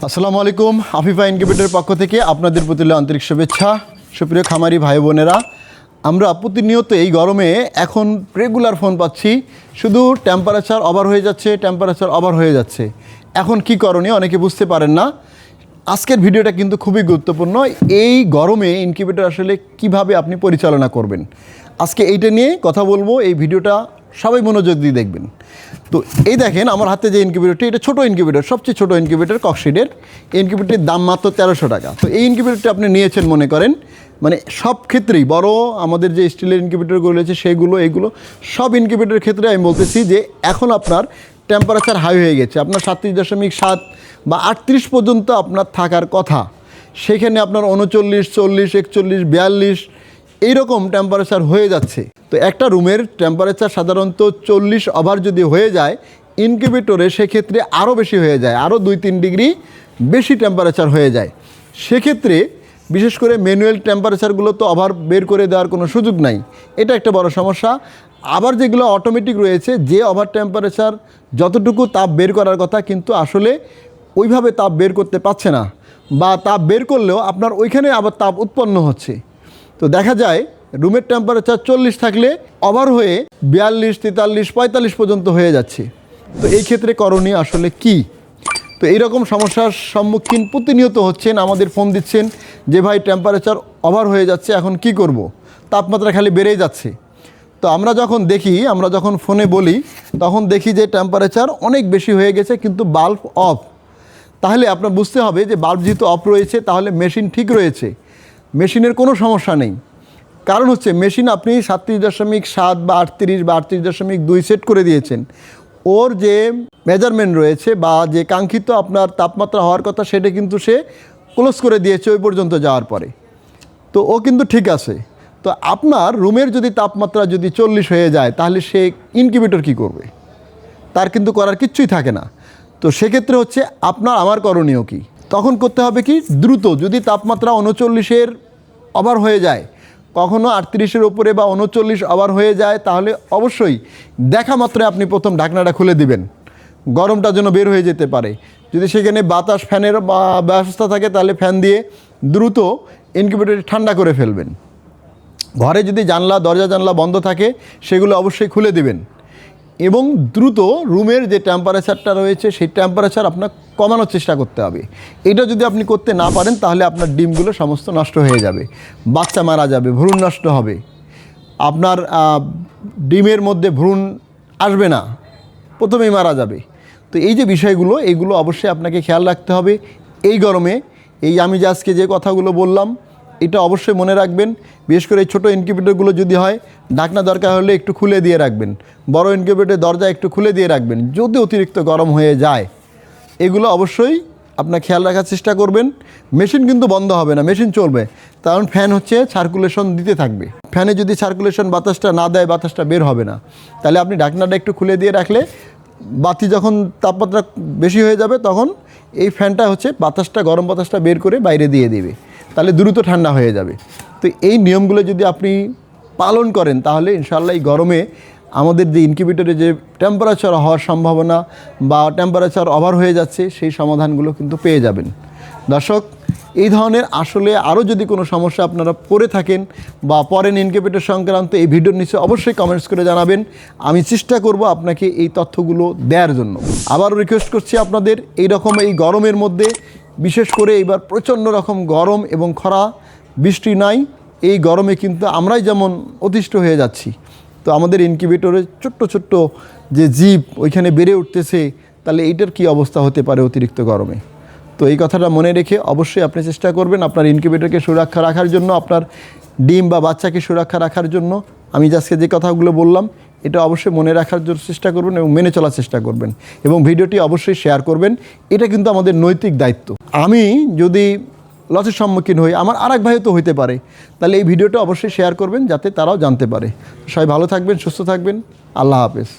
আসসালামু আলাইকুম। আফিফা ইনকিউবেটরের পক্ষ থেকে আপনাদের প্রতি আন্তরিক শুভেচ্ছা। সুপ্রিয় খামারি ভাই বোনেরা, আমরা প্রতিনিয়ত এই গরমে এখন রেগুলার ফোন পাচ্ছি, শুধু টেম্পারেচার ওভার হয়ে যাচ্ছে। এখন কি করণীয় অনেকে বুঝতে পারেন না। আজকের ভিডিওটা কিন্তু খুবই গুরুত্বপূর্ণ। এই গরমে ইনকিউবেটর আসলে কিভাবে আপনি পরিচালনা করবেন, আজকে এইটা নিয়ে কথা বলবো। এই ভিডিওটা সবাই মনোযোগ দিয়ে দেখবেন। তো এই দেখেন আমার হাতে যে ইনকিউবেটরটি, এটা ছোটো ইনকিউবেটর, সবচেয়ে ছোটো ইনকিউবেটর ককশিডের। এই ইনকিউবেটরটির দাম মাত্র 1300 টাকা। তো এই ইনকিউবেটরটি আপনি নিয়েছেন মনে করেন, মানে সব ক্ষেত্রেই বড় আমাদের যে স্টিলের ইনকিউবেটরগুলো রয়েছে সেগুলো এইগুলো সব ইনকিউবেটরের ক্ষেত্রে আমি বলতেছি যে এখন আপনার টেম্পারেচার হাই হয়ে গেছে, আপনার 37.7 বা 38 পর্যন্ত আপনার থাকার কথা। সেখানে আপনার 39, 40, 41, 42 এইরকম টেম্পারেচার হয়ে যাচ্ছে। তো একটা রুমের টেম্পারেচার সাধারণত 40 ওভার যদি হয়ে যায় ইনকিউবেটরে, সেক্ষেত্রে আরও বেশি হয়ে যায়, আরও 2-3 ডিগ্রি বেশি টেম্পারেচার হয়ে যায়। সেক্ষেত্রে বিশেষ করে ম্যানুয়াল টেম্পারেচারগুলো তো ওভার বের করে দেওয়ার কোনো সুযোগ নাই, এটা একটা বড় সমস্যা। আবার যেগুলো অটোমেটিক রয়েছে, যে ওভার টেম্পারেচার যতটুকু তাপ বের করার কথা কিন্তু আসলে ওইভাবে তাপ বের করতে পারছে না, বা তাপ বের করলেও আপনার ওইখানে আবার তাপ উৎপন্ন হচ্ছে। তো দেখা যায় রুমের টেম্পারেচার 40 থাকলে ওভার হয়ে 42, 43, 45 পর্যন্ত হয়ে যাচ্ছে। তো এই ক্ষেত্রে করণীয় আসলে কি? তো এইরকম সমস্যার সম্মুখীন প্রতিনিয়ত হচ্ছেন, আমাদের ফোন দিচ্ছেন যে ভাই টেম্পারেচার ওভার হয়ে যাচ্ছে, এখন কি করব, তাপমাত্রা খালি বেড়েই যাচ্ছে। তো আমরা যখন ফোনে বলি তখন দেখি যে টেম্পারেচার অনেক বেশি হয়ে গেছে কিন্তু বাল্ব অফ। তাহলে আপনার বুঝতে হবে যে বাল্ব যেহেতু অফ রয়েছে তাহলে মেশিন ঠিক রয়েছে, মেশিনের কোনো সমস্যা নেই। কারণ হচ্ছে মেশিন আপনি 37.7 বা 38 বা 38.2 সেট করে দিয়েছেন, ওর যে মেজারমেন্ট রয়েছে বা যে কাঙ্ক্ষিত আপনার তাপমাত্রা হওয়ার কথা সেটা কিন্তু সে ক্লোজ করে দিয়েছে ওই পর্যন্ত যাওয়ার পরে। তো ও কিন্তু ঠিক আছে। তো আপনার রুমের যদি তাপমাত্রা যদি 40 হয়ে যায় তাহলে সে ইনকিউবেটর কী করবে? তার কিন্তু করার কিচ্ছুই থাকে না। তো সেক্ষেত্রে হচ্ছে আপনার আমার করণীয় কি? তখন করতে হবে কি, দ্রুত যদি তাপমাত্রা 39-এর ওভার হয়ে যায়, কখনও 38-এর উপরে বা 39 ওভার হয়ে যায়, তাহলে অবশ্যই দেখা মাত্রই আপনি প্রথম ঢাকনাটা খুলে দিবেন, গরমটা যেন বের হয়ে যেতে পারে। যদি সেখানে বাতাস ফ্যানের ব্যবস্থা থাকে তাহলে ফ্যান দিয়ে দ্রুত ইনকিউবেটরটি ঠান্ডা করে ফেলবেন। ঘরে যদি দরজা জানলা বন্ধ থাকে সেগুলো অবশ্যই খুলে দিবেন এবং দ্রুত রুমের যে টেম্পারেচারটা রয়েছে সেই টেম্পারেচার আপনার কমানোর চেষ্টা করতে হবে। এটা যদি আপনি করতে না পারেন তাহলে আপনার ডিমগুলো সমস্ত নষ্ট হয়ে যাবে, বাচ্চা মারা যাবে, ভ্রূণ নষ্ট হবে, আপনার ডিমের মধ্যে ভ্রূণ আসবে না, প্রথমেই মারা যাবে। তো এই যে বিষয়গুলো, এইগুলো অবশ্যই আপনাকে খেয়াল রাখতে হবে এই গরমে। আমি যে আজকে যে কথাগুলো বললাম এটা অবশ্যই মনে রাখবেন। বিশেষ করে এই ছোটো ইনকিউবেটরগুলো যদি হয়, ঢাকনা দরকার হলে একটু খুলে দিয়ে রাখবেন, বড় ইনকিউবেটরের দরজা একটু খুলে দিয়ে রাখবেন যদি অতিরিক্ত গরম হয়ে যায়। এগুলো অবশ্যই আপনার খেয়াল রাখার চেষ্টা করবেন। মেশিন কিন্তু বন্ধ হবে না, মেশিন চলবে, কারণ ফ্যান হচ্ছে সার্কুলেশন দিতে থাকবে। ফ্যানে যদি সার্কুলেশন বাতাসটা না দেয়, বাতাসটা বের হবে না। তাহলে আপনি ঢাকনাটা একটু খুলে দিয়ে রাখলে বাতি যখন তাপমাত্রা বেশি হয়ে যাবে তখন এই ফ্যানটা হচ্ছে বাতাসটা, গরম বাতাসটা বের করে বাইরে দিয়ে দেবে, তাহলে দ্রুত ঠান্ডা হয়ে যাবে। তো এই নিয়মগুলো যদি আপনি পালন করেন তাহলে ইনশাআল্লাহ এই গরমে আমাদের যে ইনকিউবেটরে যে টেম্পারেচার হওয়ার সম্ভাবনা বা টেম্পারেচার ওভার হয়ে যাচ্ছে সেই সমাধানগুলো কিন্তু পেয়ে যাবেন। দর্শক, এই ধরনের আসলে আরও যদি কোনো সমস্যা আপনারা পড়ে থাকেন বা পড়েন ইনকিউবেটর সংক্রান্ত, এই ভিডিওর নিচে অবশ্যই কমেন্টস করে জানাবেন। আমি চেষ্টা করব আপনাকে এই তথ্যগুলো দেওয়ার জন্য। আবারও রিকোয়েস্ট করছি আপনাদের, এই গরমের মধ্যে বিশেষ করে এইবার প্রচণ্ড রকম গরম এবং খরা, বৃষ্টি নাই, এই গরমে কিন্তু আমরাই যেমন অতিষ্ঠ হয়ে যাচ্ছি, তো আমাদের ইনকিউবেটরে ছোট্ট ছোট্ট যে জীব ওইখানে বেড়ে উঠতেছে, তাহলে এইটার কী অবস্থা হতে পারে অতিরিক্ত গরমে। তো এই কথাটা মনে রেখে অবশ্যই আপনি চেষ্টা করবেন আপনার ইনকিউবেটরকে সুরক্ষা রাখার জন্য, আপনার ডিম বা বাচ্চাকে সুরক্ষা রাখার জন্য। আমি আজকে যে কথাগুলো বললাম এটা অবশ্যই মনে রাখার জন্য চেষ্টা করবেন এবং মেনে চলার চেষ্টা করবেন এবং ভিডিওটি অবশ্যই শেয়ার করবেন। এটা কিন্তু আমাদের নৈতিক দায়িত্ব। আমি যদি লসের সম্মুখীন হই, আমার আরেক ভাইও তো হইতে পারে, তাহলে এই ভিডিওটা অবশ্যই শেয়ার করবেন যাতে তারাও জানতে পারে। সবাই ভালো থাকবেন, সুস্থ থাকবেন। আল্লাহ হাফেজ।